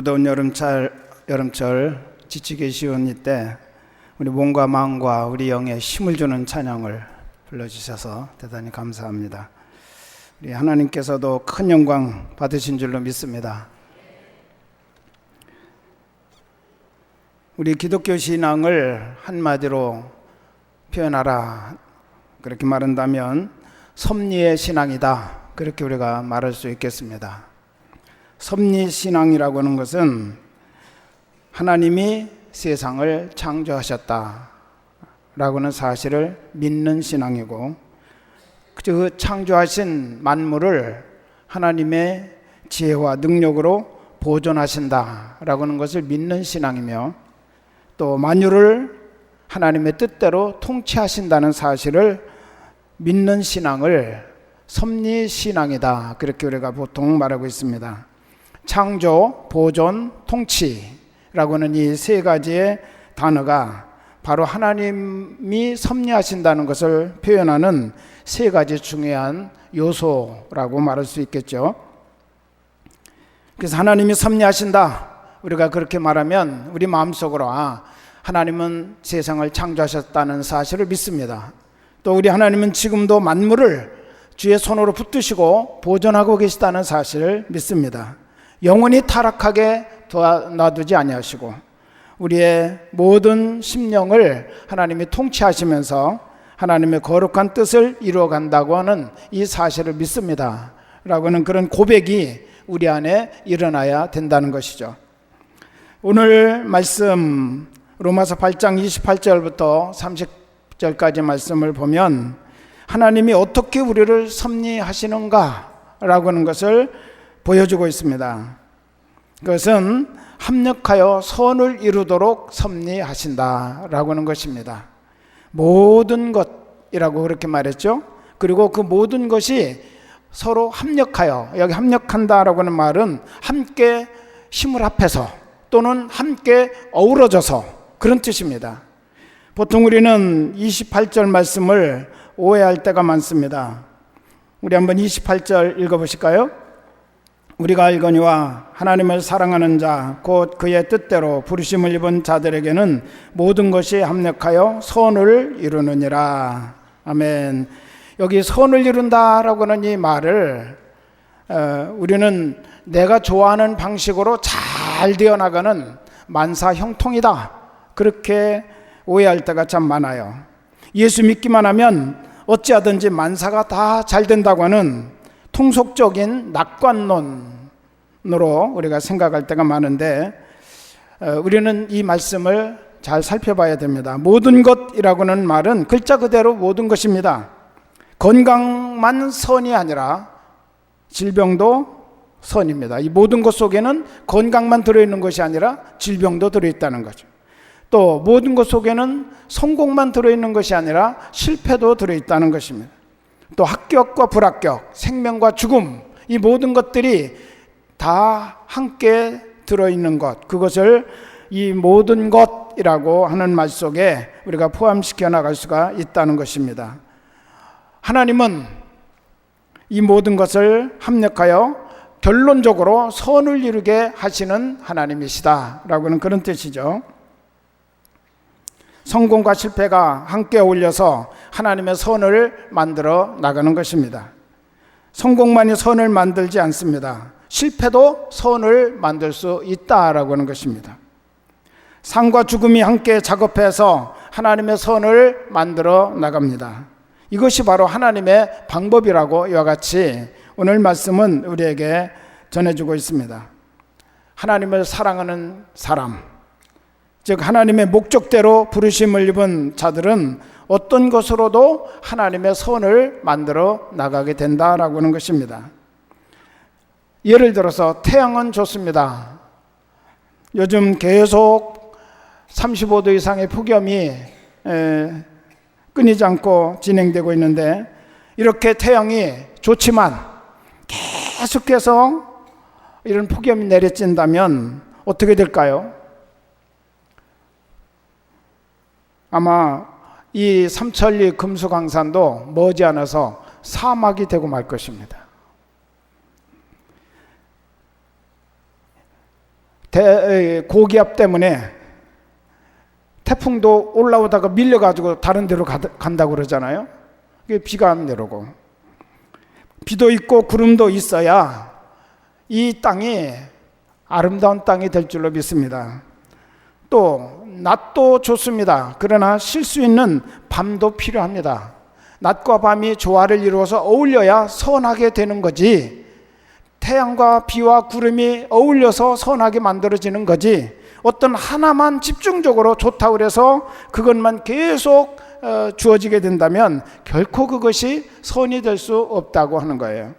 무더운 여름철 지치기 쉬운 이때 우리 몸과 마음과 우리 영에 힘을 주는 찬양을 불러주셔서 대단히 감사합니다. 우리 하나님께서도 큰 영광 받으신 줄로 믿습니다. 우리 기독교 신앙을 한마디로 표현하라 그렇게 말한다면 섭리의 신앙이다, 그렇게 우리가 말할 수 있겠습니다. 섭리신앙이라고 하는 것은 하나님이 세상을 창조하셨다 라고는 사실을 믿는 신앙이고, 그 창조하신 만물을 하나님의 지혜와 능력으로 보존하신다 라고 하는 것을 믿는 신앙이며, 또 만유를 하나님의 뜻대로 통치하신다는 사실을 믿는 신앙을 섭리신앙이다, 그렇게 우리가 보통 말하고 있습니다. 창조, 보존, 통치라고 하는 이 세 가지의 단어가 바로 하나님이 섭리하신다는 것을 표현하는 세 가지 중요한 요소라고 말할 수 있겠죠. 그래서 하나님이 섭리하신다, 우리가 그렇게 말하면 우리 마음속으로 하나님은 세상을 창조하셨다는 사실을 믿습니다. 또 우리 하나님은 지금도 만물을 주의 손으로 붙드시고 보존하고 계시다는 사실을 믿습니다. 영원히 타락하게 놔두지 아니하시고 우리의 모든 심령을 하나님이 통치하시면서 하나님의 거룩한 뜻을 이루어간다고 하는 이 사실을 믿습니다 라고 하는 그런 고백이 우리 안에 일어나야 된다는 것이죠. 오늘 말씀 로마서 8장 28절부터 30절까지 말씀을 보면 하나님이 어떻게 우리를 섭리하시는가 라고 하는 것을 보여주고 있습니다. 그것은 합력하여 선을 이루도록 섭리하신다 라고 하는 것입니다. 모든 것이라고 그렇게 말했죠. 그리고 그 모든 것이 서로 합력하여, 여기 합력한다 라고 하는 말은 함께 힘을 합해서 또는 함께 어우러져서 그런 뜻입니다. 보통 우리는 28절 말씀을 오해할 때가 많습니다. 우리 한번 28절 읽어보실까요? 우리가 알거니와 하나님을 사랑하는 자 곧 그의 뜻대로 부르심을 입은 자들에게는 모든 것이 합력하여 선을 이루느니라. 아멘. 여기 선을 이룬다라고 하는 이 말을 우리는 내가 좋아하는 방식으로 잘 되어나가는 만사 형통이다, 그렇게 오해할 때가 참 많아요. 예수 믿기만 하면 어찌하든지 만사가 다 잘 된다고 하는 통속적인 낙관론으로 우리가 생각할 때가 많은데, 우리는 이 말씀을 잘 살펴봐야 됩니다. 모든 것이라고는 말은 글자 그대로 모든 것입니다. 건강만 선이 아니라 질병도 선입니다. 이 모든 것 속에는 건강만 들어있는 것이 아니라 질병도 들어있다는 거죠. 또 모든 것 속에는 성공만 들어있는 것이 아니라 실패도 들어있다는 것입니다. 또 합격과 불합격, 생명과 죽음, 이 모든 것들이 다 함께 들어있는 것, 그것을 이 모든 것이라고 하는 말 속에 우리가 포함시켜 나갈 수가 있다는 것입니다. 하나님은 이 모든 것을 합력하여 결론적으로 선을 이루게 하시는 하나님이시다 라고 하는 그런 뜻이죠. 성공과 실패가 함께 어울려서 하나님의 선을 만들어 나가는 것입니다. 성공만이 선을 만들지 않습니다. 실패도 선을 만들 수 있다라고 하는 것입니다. 삶과 죽음이 함께 작업해서 하나님의 선을 만들어 나갑니다. 이것이 바로 하나님의 방법이라고 이와 같이 오늘 말씀은 우리에게 전해주고 있습니다. 하나님을 사랑하는 사람, 즉 하나님의 목적대로 부르심을 입은 자들은 어떤 것으로도 하나님의 선을 만들어 나가게 된다라고 하는 것입니다. 예를 들어서 태양은 좋습니다. 요즘 계속 35도 이상의 폭염이 끊이지 않고 진행되고 있는데, 이렇게 태양이 좋지만 계속해서 이런 폭염이 내려진다면 어떻게 될까요? 아마 이 삼천리 금수강산도 머지않아서 사막이 되고 말 것입니다. 고기압 때문에 태풍도 올라오다가 밀려가지고 다른 데로 간다고 그러잖아요. 비가 안 내려오고, 비도 있고 구름도 있어야 이 땅이 아름다운 땅이 될 줄로 믿습니다. 또 낮도 좋습니다. 그러나 쉴 수 있는 밤도 필요합니다. 낮과 밤이 조화를 이루어서 어울려야 선하게 되는 거지, 태양과 비와 구름이 어울려서 선하게 만들어지는 거지, 어떤 하나만 집중적으로 좋다고 그래서 그것만 계속 주어지게 된다면 결코 그것이 선이 될 수 없다고 하는 거예요.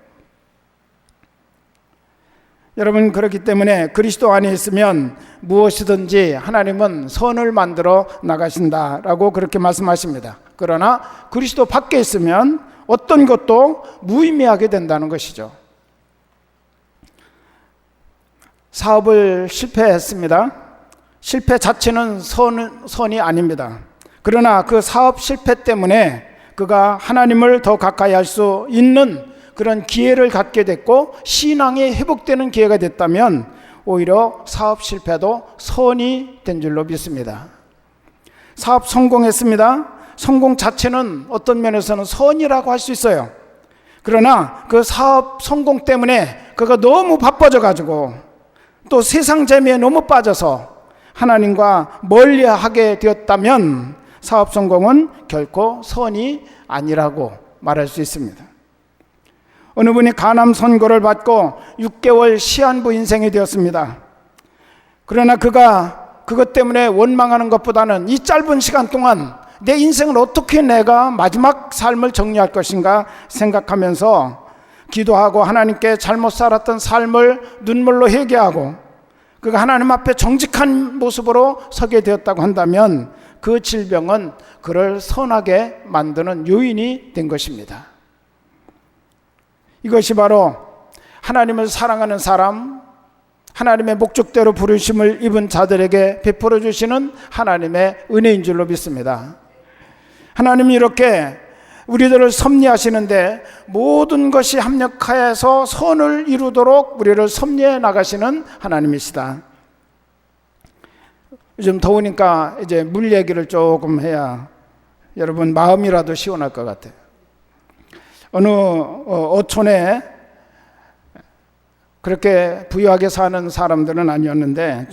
여러분, 그렇기 때문에 그리스도 안에 있으면 무엇이든지 하나님은 선을 만들어 나가신다라고 그렇게 말씀하십니다. 그러나 그리스도 밖에 있으면 어떤 것도 무의미하게 된다는 것이죠. 사업을 실패했습니다. 실패 자체는 선이 아닙니다. 그러나 그 사업 실패 때문에 그가 하나님을 더 가까이 할 수 있는 그런 기회를 갖게 됐고 신앙이 회복되는 기회가 됐다면 오히려 사업 실패도 선이 된 줄로 믿습니다. 사업 성공했습니다. 성공 자체는 어떤 면에서는 선이라고 할 수 있어요. 그러나 그 사업 성공 때문에 그가 너무 바빠져 가지고 또 세상 재미에 너무 빠져서 하나님과 멀리하게 되었다면 사업 성공은 결코 선이 아니라고 말할 수 있습니다. 어느 분이 간암 선고를 받고 6개월 시한부 인생이 되었습니다. 그러나 그가 그것 때문에 원망하는 것보다는 이 짧은 시간 동안 내 인생을 어떻게 내가 마지막 삶을 정리할 것인가 생각하면서 기도하고 하나님께 잘못 살았던 삶을 눈물로 회개하고 그가 하나님 앞에 정직한 모습으로 서게 되었다고 한다면 그 질병은 그를 선하게 만드는 요인이 된 것입니다. 이것이 바로 하나님을 사랑하는 사람, 하나님의 목적대로 부르심을 입은 자들에게 베풀어 주시는 하나님의 은혜인 줄로 믿습니다. 하나님이 이렇게 우리들을 섭리하시는데 모든 것이 합력하여서 선을 이루도록 우리를 섭리해 나가시는 하나님이시다. 요즘 더우니까 이제 물 얘기를 조금 해야 여러분 마음이라도 시원할 것 같아요. 어느 어촌에 그렇게 부유하게 사는 사람들은 아니었는데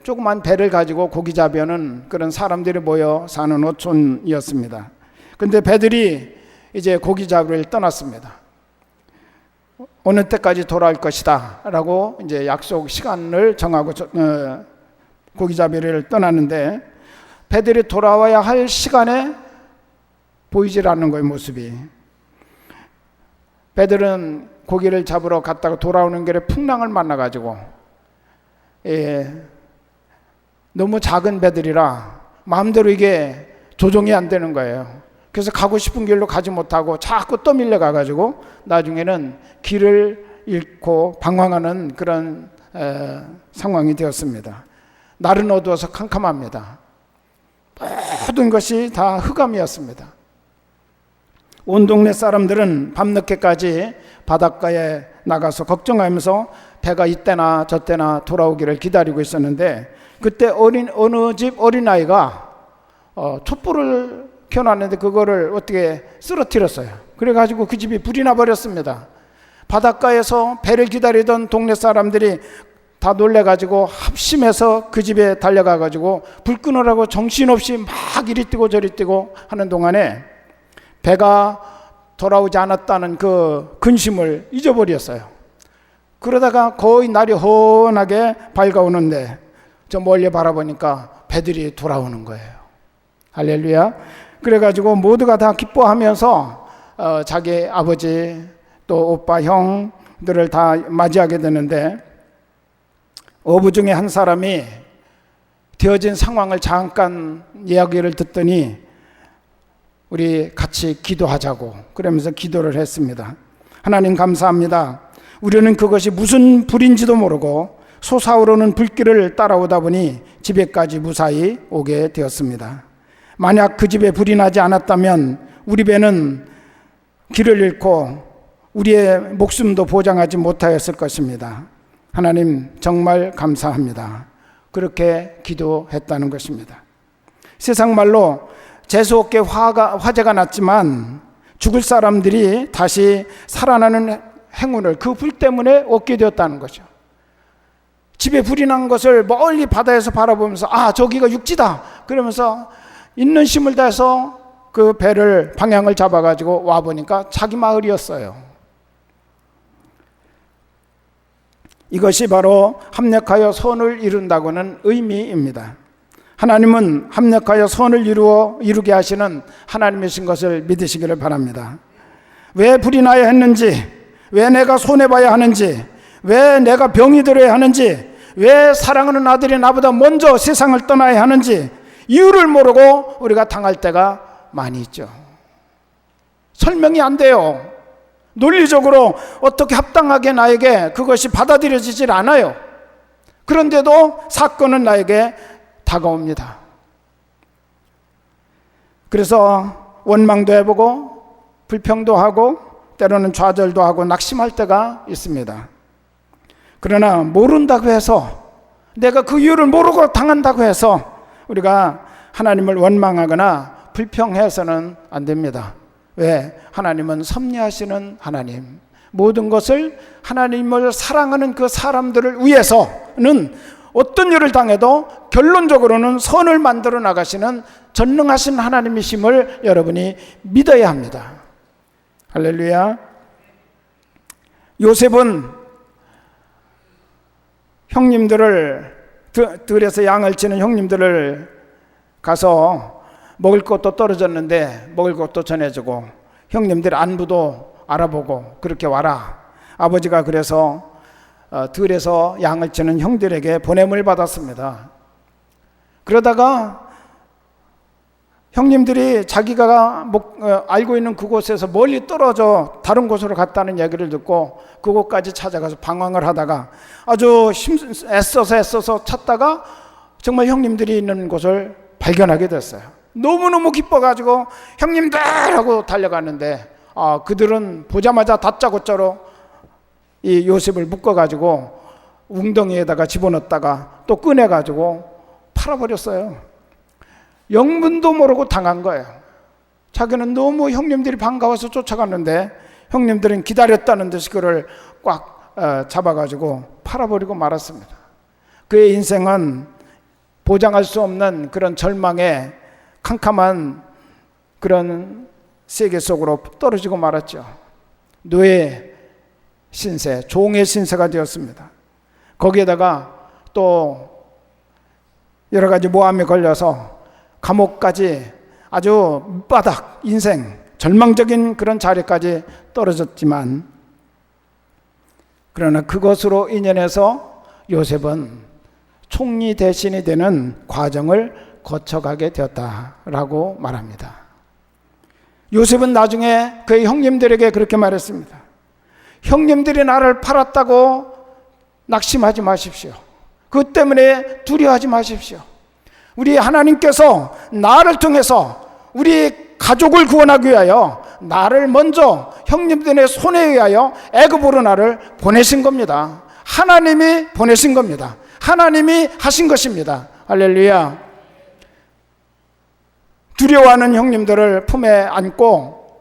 조그만 배를 가지고 고기 잡이하는 그런 사람들이 모여 사는 어촌이었습니다. 근데 배들이 이제 고기 잡이를 떠났습니다. 어느 때까지 돌아올 것이다 라고 이제 약속 시간을 정하고 고기 잡이를 떠났는데 배들이 돌아와야 할 시간에 보이질 않는 거예요, 모습이. 배들은 고기를 잡으러 갔다가 돌아오는 길에 풍랑을 만나가지고 너무 작은 배들이라 마음대로 이게 조종이 안 되는 거예요. 그래서 가고 싶은 길로 가지 못하고 자꾸 떠밀려 가가지고 나중에는 길을 잃고 방황하는 그런 상황이 되었습니다. 날은 어두워서 캄캄합니다. 모든 것이 다 흑암이었습니다. 온 동네 사람들은 밤늦게까지 바닷가에 나가서 걱정하면서 배가 이때나 저때나 돌아오기를 기다리고 있었는데 그때 어느 집 어린아이가 촛불을 켜놨는데 그거를 어떻게 쓰러뜨렸어요. 그래가지고 그 집이 불이 나버렸습니다. 바닷가에서 배를 기다리던 동네 사람들이 다 놀래가지고 합심해서 그 집에 달려가가지고 불 끄느라고 정신없이 막 이리 뛰고 저리 뛰고 하는 동안에 배가 돌아오지 않았다는 그 근심을 잊어버렸어요. 그러다가 거의 날이 훤하게 밝아오는데 저 멀리 바라보니까 배들이 돌아오는 거예요. 할렐루야. 그래가지고 모두가 다 기뻐하면서 자기 아버지 또 오빠 형들을 다 맞이하게 되는데 어부 중에 한 사람이 되어진 상황을 잠깐 이야기를 듣더니 우리 같이 기도하자고 그러면서 기도를 했습니다. 하나님 감사합니다. 우리는 그것이 무슨 불인지도 모르고 솟아오르는 불길을 따라오다 보니 집에까지 무사히 오게 되었습니다. 만약 그 집에 불이 나지 않았다면 우리 배는 길을 잃고 우리의 목숨도 보장하지 못하였을 것입니다. 하나님 정말 감사합니다. 그렇게 기도했다는 것입니다. 세상 말로 재수없게 화제가 났지만 죽을 사람들이 다시 살아나는 행운을 그 불 때문에 얻게 되었다는 거죠. 집에 불이 난 것을 멀리 바다에서 바라보면서 저기가 육지다 그러면서 있는 힘을 다해서 그 배를 방향을 잡아가지고 와보니까 자기 마을이었어요. 이것이 바로 합력하여 선을 이룬다고는 의미입니다. 하나님은 합력하여 선을 이루게 하시는 하나님이신 것을 믿으시기를 바랍니다. 왜 불이 나야 했는지, 왜 내가 손해봐야 하는지, 왜 내가 병이 들어야 하는지, 왜 사랑하는 아들이 나보다 먼저 세상을 떠나야 하는지 이유를 모르고 우리가 당할 때가 많이 있죠. 설명이 안 돼요. 논리적으로 어떻게 합당하게 나에게 그것이 받아들여지질 않아요. 그런데도 사건은 나에게 다가옵니다. 그래서 원망도 해보고 불평도 하고 때로는 좌절도 하고 낙심할 때가 있습니다. 그러나 모른다고 해서, 내가 그 이유를 모르고 당한다고 해서 우리가 하나님을 원망하거나 불평해서는 안 됩니다. 왜? 하나님은 섭리하시는 하나님, 모든 것을 하나님을 사랑하는 그 사람들을 위해서는 어떤 일을 당해도 결론적으로는 선을 만들어 나가시는 전능하신 하나님이심을 여러분이 믿어야 합니다. 할렐루야. 요셉은 형님들을, 들에서 양을 치는 형님들을 가서 먹을 것도 떨어졌는데 먹을 것도 전해주고 형님들 안부도 알아보고 그렇게 와라. 아버지가 그래서 들에서 양을 치는 형들에게 보냄을 받았습니다. 그러다가 형님들이 자기가 알고 있는 그곳에서 멀리 떨어져 다른 곳으로 갔다는 얘기를 듣고 그곳까지 찾아가서 방황을 하다가 아주 애써서 찾다가 정말 형님들이 있는 곳을 발견하게 됐어요. 너무너무 기뻐가지고 형님들 하고 달려갔는데 그들은 보자마자 다짜고짜로 이 요셉을 묶어가지고 웅덩이에다가 집어넣었다가 또 꺼내가지고 팔아버렸어요. 영문도 모르고 당한 거예요. 자기는 너무 형님들이 반가워서 쫓아갔는데 형님들은 기다렸다는 듯이 그를 꽉 잡아가지고 팔아버리고 말았습니다. 그의 인생은 보장할 수 없는 그런 절망에 캄캄한 그런 세계 속으로 떨어지고 말았죠. 노예 신세, 종의 신세가 되었습니다. 거기에다가 또 여러 가지 모함에 걸려서 감옥까지 아주 밑바닥 인생 절망적인 그런 자리까지 떨어졌지만, 그러나 그것으로 인연해서 요셉은 총리 대신이 되는 과정을 거쳐가게 되었다라고 말합니다. 요셉은 나중에 그의 형님들에게 그렇게 말했습니다. 형님들이 나를 팔았다고 낙심하지 마십시오. 그것 때문에 두려워하지 마십시오. 우리 하나님께서 나를 통해서 우리 가족을 구원하기 위하여 나를 먼저 형님들의 손에 의하여 애굽으로 나를 보내신 겁니다. 하나님이 보내신 겁니다. 하나님이 하신 것입니다. 할렐루야. 두려워하는 형님들을 품에 안고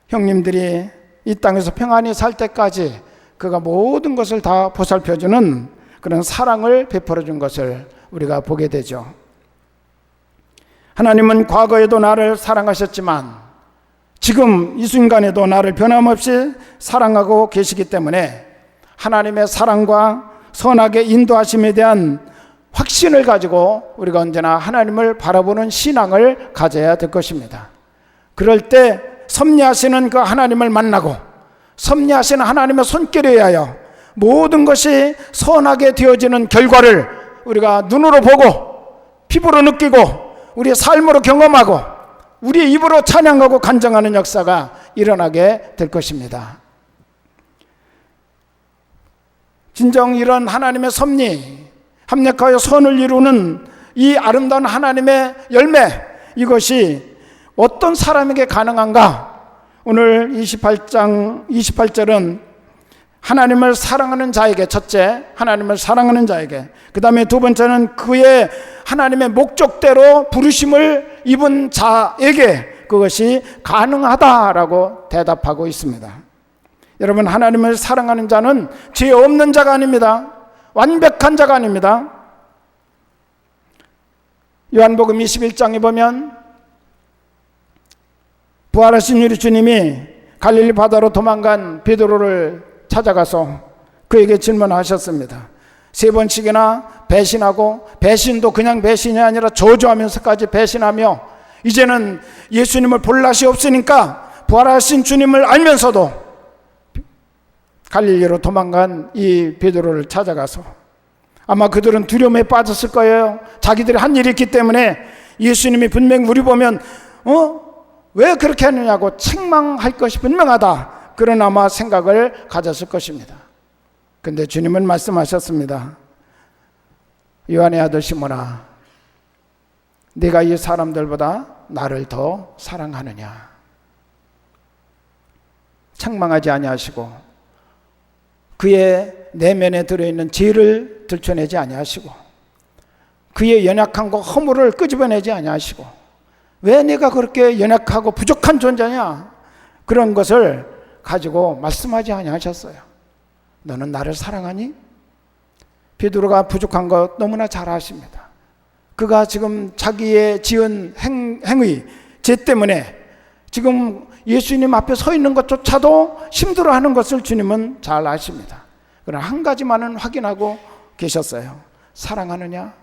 형님들이 이 땅에서 평안히 살 때까지 그가 모든 것을 다 보살펴주는 그런 사랑을 베풀어 준 것을 우리가 보게 되죠. 하나님은 과거에도 나를 사랑하셨지만 지금 이 순간에도 나를 변함없이 사랑하고 계시기 때문에 하나님의 사랑과 선하게 인도하심에 대한 확신을 가지고 우리가 언제나 하나님을 바라보는 신앙을 가져야 될 것입니다. 그럴 때 섭리하시는 그 하나님을 만나고 섭리하시는 하나님의 손길에 의하여 모든 것이 선하게 되어지는 결과를 우리가 눈으로 보고 피부로 느끼고 우리의 삶으로 경험하고 우리의 입으로 찬양하고 간증하는 역사가 일어나게 될 것입니다. 진정 이런 하나님의 섭리, 합력하여 선을 이루는 이 아름다운 하나님의 열매, 이것이 어떤 사람에게 가능한가? 오늘 28절은 하나님을 사랑하는 자에게, 첫째 하나님을 사랑하는 자에게, 그 다음에 두 번째는 그의 하나님의 목적대로 부르심을 입은 자에게 그것이 가능하다라고 대답하고 있습니다. 여러분, 하나님을 사랑하는 자는 죄 없는 자가 아닙니다. 완벽한 자가 아닙니다. 요한복음 21장에 보면 부활하신 우리 주님이 갈릴리 바다로 도망간 베드로를 찾아가서 그에게 질문하셨습니다. 3번씩이나 배신하고, 배신도 그냥 배신이 아니라 저주하면서까지 배신하며, 이제는 예수님을 볼 낯이 없으니까 부활하신 주님을 알면서도 갈릴리로 도망간 이 베드로를 찾아가서, 아마 그들은 두려움에 빠졌을 거예요. 자기들이 한 일이 있기 때문에 예수님이 분명 우리 보면 왜 그렇게 하느냐고 책망할 것이 분명하다, 그런 아마 생각을 가졌을 것입니다. 근데 주님은 말씀하셨습니다. 요한의 아들 시몬아, 네가 이 사람들보다 나를 더 사랑하느냐. 책망하지 아니하시고 그의 내면에 들어있는 죄를 들춰내지 아니하시고 그의 연약함과 허물을 끄집어내지 아니하시고, 왜 내가 그렇게 연약하고 부족한 존재냐, 그런 것을 가지고 말씀하지 아니하셨어요. 너는 나를 사랑하니? 베드로가 부족한 것 너무나 잘 아십니다. 그가 지금 자기의 지은 행위, 죄 때문에 지금 예수님 앞에 서 있는 것조차도 힘들어하는 것을 주님은 잘 아십니다. 그러나 한 가지만은 확인하고 계셨어요. 사랑하느냐?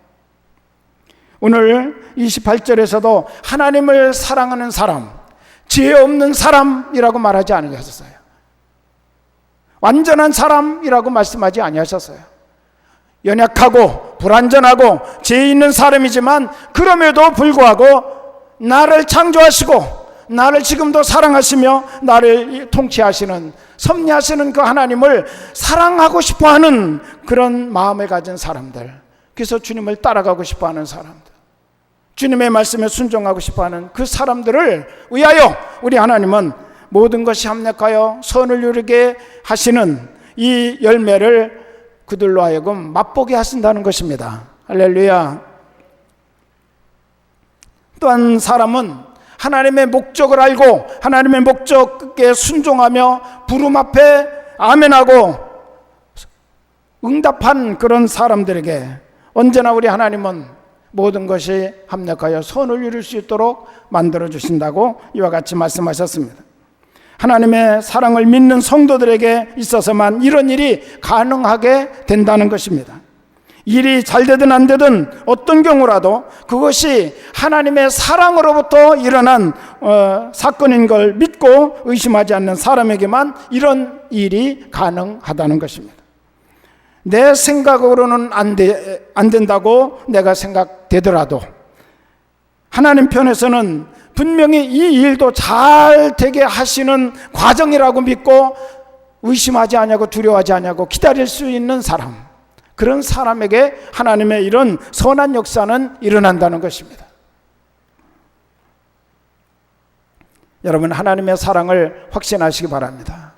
오늘 28절에서도 하나님을 사랑하는 사람, 죄 없는 사람이라고 말하지 않으셨어요. 완전한 사람이라고 말씀하지 아니하셨어요. 연약하고 불완전하고 죄 있는 사람이지만 그럼에도 불구하고 나를 창조하시고 나를 지금도 사랑하시며 나를 통치하시는, 섭리하시는 그 하나님을 사랑하고 싶어하는 그런 마음을 가진 사람들, 그래서 주님을 따라가고 싶어하는 사람들, 주님의 말씀에 순종하고 싶어하는 그 사람들을 위하여 우리 하나님은 모든 것이 합력하여 선을 이루게 하시는 이 열매를 그들로 하여금 맛보게 하신다는 것입니다. 할렐루야. 또한 사람은 하나님의 목적을 알고 하나님의 목적에 순종하며 부름 앞에 아멘하고 응답한 그런 사람들에게 언제나 우리 하나님은 모든 것이 합력하여 선을 이룰 수 있도록 만들어 주신다고 이와 같이 말씀하셨습니다. 하나님의 사랑을 믿는 성도들에게 있어서만 이런 일이 가능하게 된다는 것입니다. 일이 잘 되든 안 되든 어떤 경우라도 그것이 하나님의 사랑으로부터 일어난 사건인 걸 믿고 의심하지 않는 사람에게만 이런 일이 가능하다는 것입니다. 내 생각으로는 안 된다고 내가 생각되더라도 하나님 편에서는 분명히 이 일도 잘 되게 하시는 과정이라고 믿고 의심하지 않냐고 두려워하지 않냐고 기다릴 수 있는 사람, 그런 사람에게 하나님의 이런 선한 역사는 일어난다는 것입니다. 여러분, 하나님의 사랑을 확신하시기 바랍니다.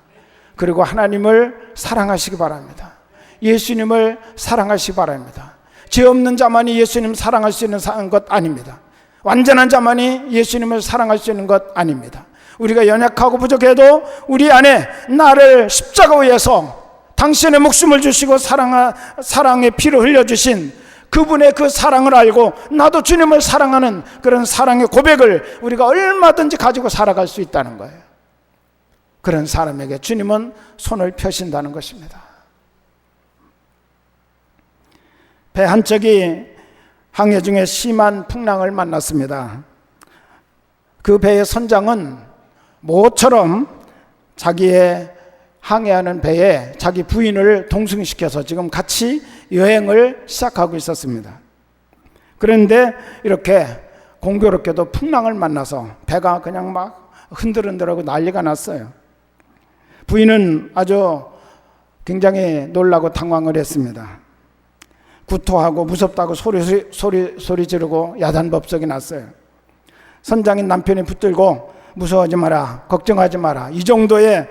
그리고 하나님을 사랑하시기 바랍니다. 예수님을 사랑하시기 바랍니다. 죄 없는 자만이 예수님 사랑할 수 있는 것 아닙니다. 완전한 자만이 예수님을 사랑할 수 있는 것 아닙니다. 우리가 연약하고 부족해도 우리 안에 나를 십자가 위에서 당신의 목숨을 주시고 사랑의 피를 흘려주신 그분의 그 사랑을 알고 나도 주님을 사랑하는 그런 사랑의 고백을 우리가 얼마든지 가지고 살아갈 수 있다는 거예요. 그런 사람에게 주님은 손을 펴신다는 것입니다. 배 한 척이 항해 중에 심한 풍랑을 만났습니다. 그 배의 선장은 모처럼 자기의 항해하는 배에 자기 부인을 동승시켜서 지금 같이 여행을 시작하고 있었습니다. 그런데 이렇게 공교롭게도 풍랑을 만나서 배가 그냥 막 흔들흔들하고 난리가 났어요. 부인은 아주 굉장히 놀라고 당황을 했습니다. 구토하고 무섭다고 소리 지르고 야단법석이 났어요. 선장인 남편이 붙들고 무서워하지 마라, 걱정하지 마라. 이 정도의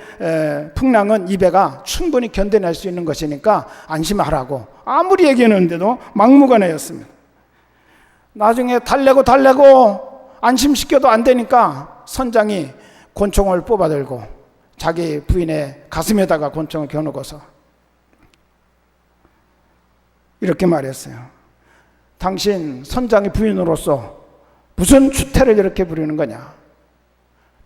풍랑은 이 배가 충분히 견뎌낼 수 있는 것이니까 안심하라고 아무리 얘기했는데도 막무가내였습니다. 나중에 달래고 안심시켜도 안 되니까 선장이 권총을 뽑아들고 자기 부인의 가슴에다가 권총을 겨누고서 이렇게 말했어요. 당신 선장의 부인으로서 무슨 추태를 이렇게 부리는 거냐?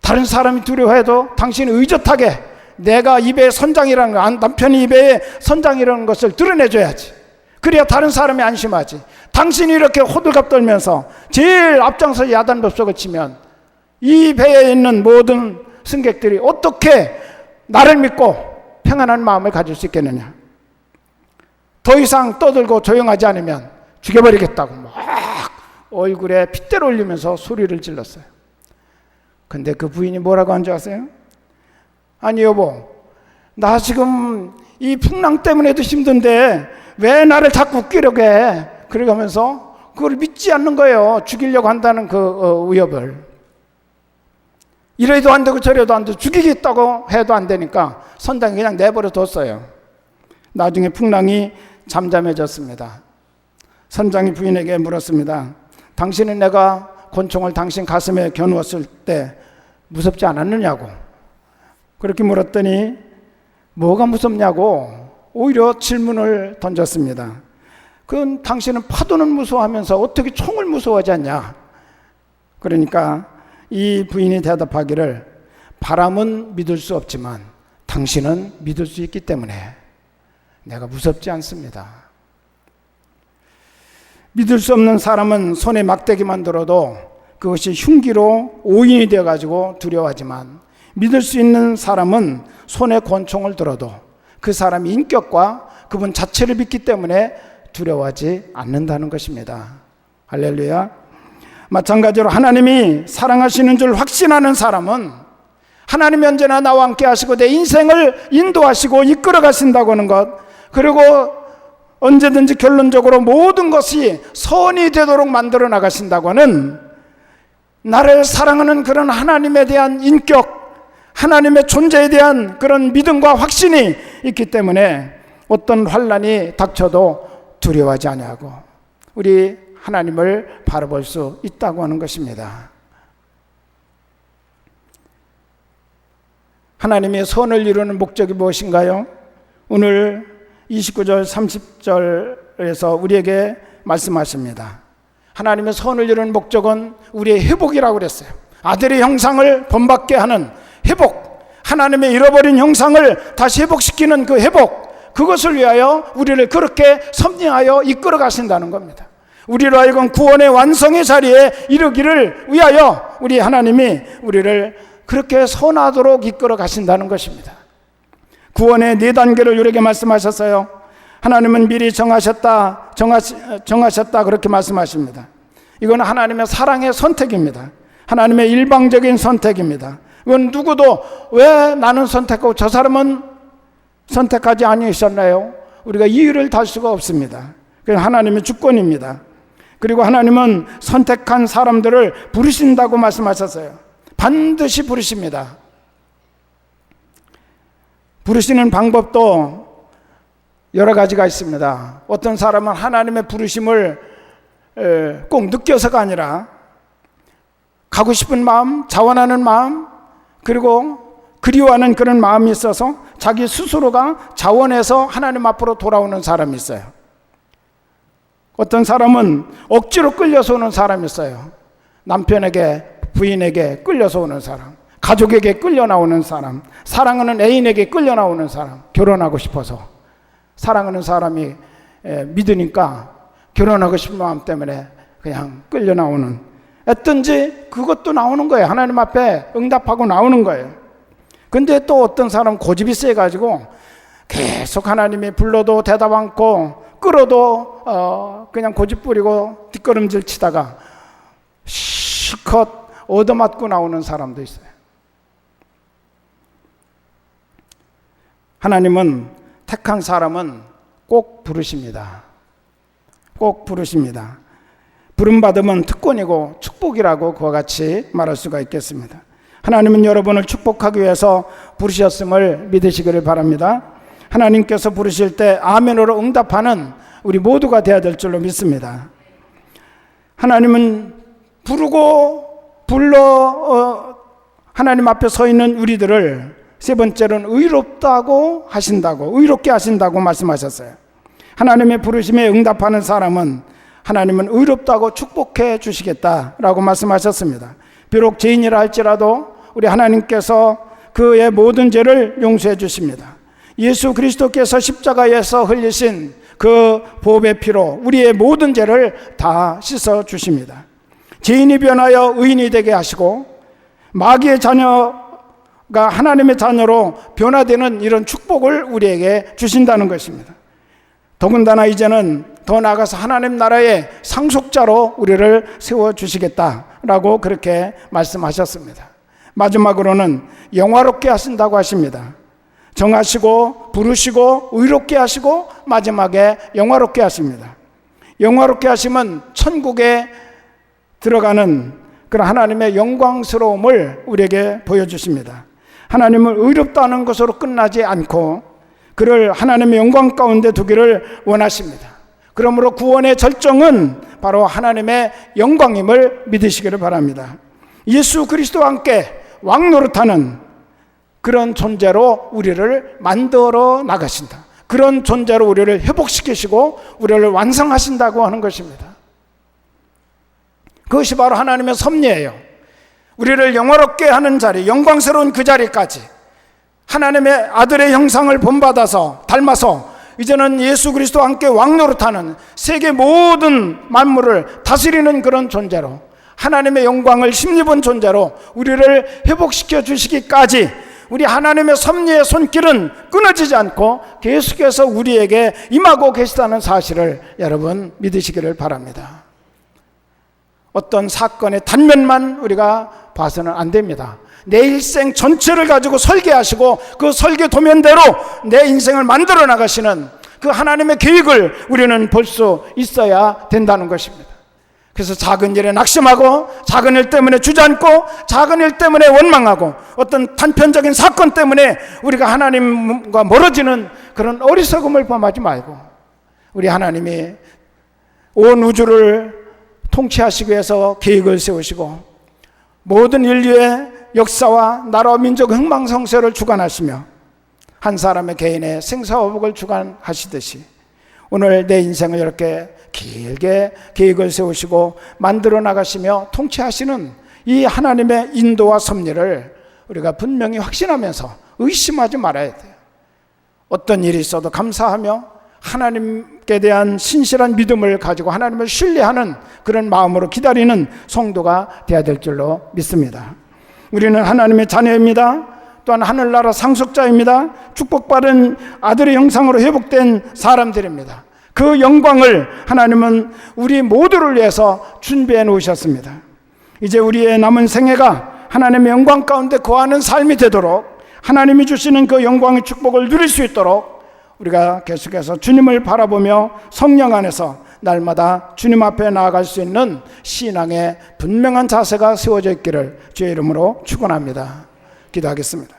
다른 사람이 두려워해도 당신은 의젓하게 내가 이 배의 선장이라는 거, 남편이 이 배의 선장이라는 것을 드러내줘야지. 그래야 다른 사람이 안심하지. 당신이 이렇게 호들갑 떨면서 제일 앞장서 야단법석을 치면 이 배에 있는 모든 승객들이 어떻게 나를 믿고 평안한 마음을 가질 수 있겠느냐? 더 이상 떠들고 조용하지 않으면 죽여버리겠다고 막 얼굴에 핏대를 올리면서 소리를 질렀어요. 근데 그 부인이 뭐라고 한 줄 아세요? 아니 여보, 나 지금 이 풍랑 때문에도 힘든데 왜 나를 자꾸 웃기려고 해? 그러면서 그걸 믿지 않는 거예요. 죽이려고 한다는 그 위협을. 이래도 안 되고 저래도 안 되고 죽이겠다고 해도 안 되니까 선장이 그냥 내버려 뒀어요. 나중에 풍랑이 잠잠해졌습니다. 선장이 부인에게 물었습니다. 당신은 내가 권총을 당신 가슴에 겨누었을 때 무섭지 않았느냐고. 그렇게 물었더니 뭐가 무섭냐고 오히려 질문을 던졌습니다. 그건 당신은 파도는 무서워하면서 어떻게 총을 무서워하지 않냐. 그러니까 이 부인이 대답하기를 바람은 믿을 수 없지만 당신은 믿을 수 있기 때문에 내가 무섭지 않습니다. 믿을 수 없는 사람은 손에 막대기만 들어도 그것이 흉기로 오인이 되어가지고 두려워하지만 믿을 수 있는 사람은 손에 권총을 들어도 그 사람의 인격과 그분 자체를 믿기 때문에 두려워하지 않는다는 것입니다. 할렐루야. 마찬가지로 하나님이 사랑하시는 줄 확신하는 사람은 하나님이 언제나 나와 함께 하시고 내 인생을 인도하시고 이끌어 가신다고 하는 것, 그리고 언제든지 결론적으로 모든 것이 선이 되도록 만들어 나가신다고 하는 나를 사랑하는 그런 하나님에 대한 인격, 하나님의 존재에 대한 그런 믿음과 확신이 있기 때문에 어떤 환난이 닥쳐도 두려워하지 아니하고 우리 하나님을 바라볼 수 있다고 하는 것입니다. 하나님의 선을 이루는 목적이 무엇인가요? 오늘 29절 30절에서 우리에게 말씀하십니다. 하나님의 선을 이루는 목적은 우리의 회복이라고 그랬어요. 아들의 형상을 본받게 하는 회복, 하나님의 잃어버린 형상을 다시 회복시키는 그 회복, 그것을 위하여 우리를 그렇게 섭리하여 이끌어 가신다는 겁니다. 우리로 하여금 구원의 완성의 자리에 이르기를 위하여 우리 하나님이 우리를 그렇게 선하도록 이끌어 가신다는 것입니다. 구원의 4단계를 우리에게 말씀하셨어요. 하나님은 미리 정하셨다 그렇게 말씀하십니다. 이건 하나님의 사랑의 선택입니다. 하나님의 일방적인 선택입니다. 이건 누구도 왜 나는 선택하고 저 사람은 선택하지 아니하셨나요? 우리가 이유를 달 수가 없습니다. 그건 하나님의 주권입니다. 그리고 하나님은 선택한 사람들을 부르신다고 말씀하셨어요. 반드시 부르십니다. 부르시는 방법도 여러 가지가 있습니다. 어떤 사람은 하나님의 부르심을 꼭 느껴서가 아니라 가고 싶은 마음, 자원하는 마음, 그리고 그리워하는 그런 마음이 있어서 자기 스스로가 자원해서 하나님 앞으로 돌아오는 사람이 있어요. 어떤 사람은 억지로 끌려서 오는 사람이 있어요. 남편에게, 부인에게 끌려서 오는 사람, 가족에게 끌려 나오는 사람, 사랑하는 애인에게 끌려 나오는 사람, 결혼하고 싶어서 사랑하는 사람이 믿으니까 결혼하고 싶은 마음 때문에 그냥 끌려 나오는, 어떤지 그것도 나오는 거예요. 하나님 앞에 응답하고 나오는 거예요. 근데 또 어떤 사람 고집이 세가지고 계속 하나님이 불러도 대답 않고 끌어도 그냥 고집 부리고 뒷걸음질 치다가 실컷 얻어맞고 나오는 사람도 있어요. 하나님은 택한 사람은 꼭 부르십니다. 꼭 부르십니다. 부름받으면 특권이고 축복이라고 그와 같이 말할 수가 있겠습니다. 하나님은 여러분을 축복하기 위해서 부르셨음을 믿으시기를 바랍니다. 하나님께서 부르실 때 아멘으로 응답하는 우리 모두가 되어야 될 줄로 믿습니다. 하나님은 하나님 앞에 서 있는 우리들을 세 번째로는 의롭게 하신다고 말씀하셨어요. 하나님의 부르심에 응답하는 사람은 하나님은 의롭다고 축복해 주시겠다라고 말씀하셨습니다. 비록 죄인이라 할지라도 우리 하나님께서 그의 모든 죄를 용서해 주십니다. 예수 그리스도께서 십자가에서 흘리신 그 보배 피로 우리의 모든 죄를 다 씻어 주십니다. 죄인이 변하여 의인이 되게 하시고 마귀의 자녀가 하나님의 자녀로 변화되는 이런 축복을 우리에게 주신다는 것입니다. 더군다나 이제는 더 나아가서 하나님 나라의 상속자로 우리를 세워주시겠다라고 그렇게 말씀하셨습니다. 마지막으로는 영화롭게 하신다고 하십니다. 정하시고 부르시고 의롭게 하시고 마지막에 영화롭게 하십니다. 영화롭게 하시면 천국에 들어가는 그런 하나님의 영광스러움을 우리에게 보여주십니다. 하나님을 의롭다는 것으로 끝나지 않고 그를 하나님의 영광 가운데 두기를 원하십니다. 그러므로 구원의 절정은 바로 하나님의 영광임을 믿으시기를 바랍니다. 예수 그리스도와 함께 왕노릇하는 그런 존재로 우리를 만들어 나가신다. 그런 존재로 우리를 회복시키시고 우리를 완성하신다고 하는 것입니다. 그것이 바로 하나님의 섭리예요. 우리를 영화롭게 하는 자리, 영광스러운 그 자리까지 하나님의 아들의 형상을 본받아서 닮아서 이제는 예수 그리스도와 함께 왕노릇하는 세계 모든 만물을 다스리는 그런 존재로 하나님의 영광을 힘입은 존재로 우리를 회복시켜 주시기까지 우리 하나님의 섭리의 손길은 끊어지지 않고 계속해서 우리에게 임하고 계시다는 사실을 여러분 믿으시기를 바랍니다. 어떤 사건의 단면만 우리가 봐서는 안 됩니다. 내 일생 전체를 가지고 설계하시고 그 설계 도면대로 내 인생을 만들어 나가시는 그 하나님의 계획을 우리는 볼 수 있어야 된다는 것입니다. 그래서 작은 일에 낙심하고 작은 일 때문에 주저앉고 작은 일 때문에 원망하고 어떤 단편적인 사건 때문에 우리가 하나님과 멀어지는 그런 어리석음을 범하지 말고 우리 하나님이 온 우주를 통치하시기 위해서 계획을 세우시고 모든 인류의 역사와 나라와 민족의 흥망성쇠를 주관하시며 한 사람의 개인의 생사화복을 주관하시듯이 오늘 내 인생을 이렇게 길게 계획을 세우시고 만들어 나가시며 통치하시는 이 하나님의 인도와 섭리를 우리가 분명히 확신하면서 의심하지 말아야 돼요. 어떤 일이 있어도 감사하며 하나님께 대한 신실한 믿음을 가지고 하나님을 신뢰하는 그런 마음으로 기다리는 성도가 되어야 될 줄로 믿습니다. 우리는 하나님의 자녀입니다. 또한 하늘나라 상속자입니다. 축복받은 아들의 형상으로 회복된 사람들입니다. 그 영광을 하나님은 우리 모두를 위해서 준비해 놓으셨습니다. 이제 우리의 남은 생애가 하나님의 영광 가운데 거하는 삶이 되도록 하나님이 주시는 그 영광의 축복을 누릴 수 있도록 우리가 계속해서 주님을 바라보며 성령 안에서 날마다 주님 앞에 나아갈 수 있는 신앙의 분명한 자세가 세워져 있기를 주의 이름으로 축원합니다. 기도하겠습니다.